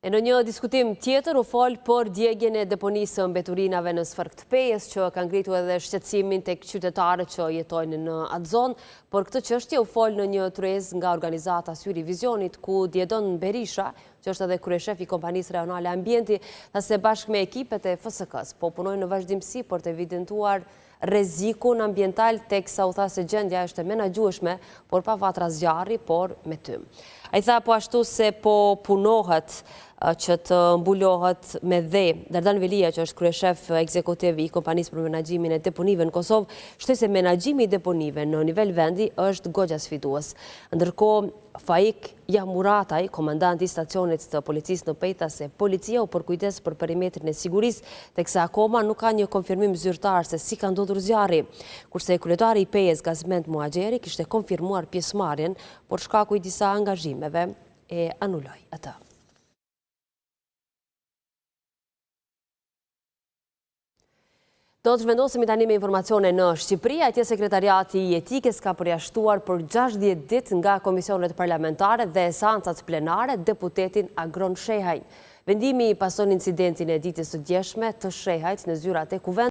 E në një diskutim tjetër u fol për djegjen e deponisë mbeturinave në Sfërk të Pejës, që ka ngritur edhe shqetësimin tek qytetarët që jetojnë në atë zonë. Por këtë çështje u fol në një tryezë nga organizata Syri Vizionit, ku Djedon Berisha, që është edhe kryeshef i Kompanisë Rajonale Ambienti, tha se bashkë me ekipet e FSK-s po punojnë në vazhdimsi për të evidentuar rrezikun ambiental, teksa u tha se gjendja është e menaxhueshme, por pa vatra zjarri, por me tym. Ai tha po ashtu se po punohet që të mbulohet me dhe. Dardan Velia, që është kryeshef ekzekutiv i Kompanisë për Menaxhimin e Deponive në Kosovë, shtoi se menaxhimi i deponive në nivel vendi është goxha sfidues. Ndërkohë, Faik Jahmurataj, komandanti i stacionit të policisë në Pejta, se policia u përkujdes për perimetrin e sigurisë, teksa akoma nuk ka një konfirmim zyrtar se si ka ndodhur zjarri, kurse kryetari i Pejës Gazment Muhaxheri kishte konfirmuar pjesëmarrjen, por shkaku i disa angazhimeve e anuloi atë. Do të zhvendosemi tani me informacione në Shqipëri. Atje sekretariati i etikës ka përjashtuar për 60 ditë nga komisionet parlamentare dhe seancat plenare deputetin Agron Shehaj. Vendimi pason incidentin e ditës së djeshme të Shehajt në zyrat e Kuvendit.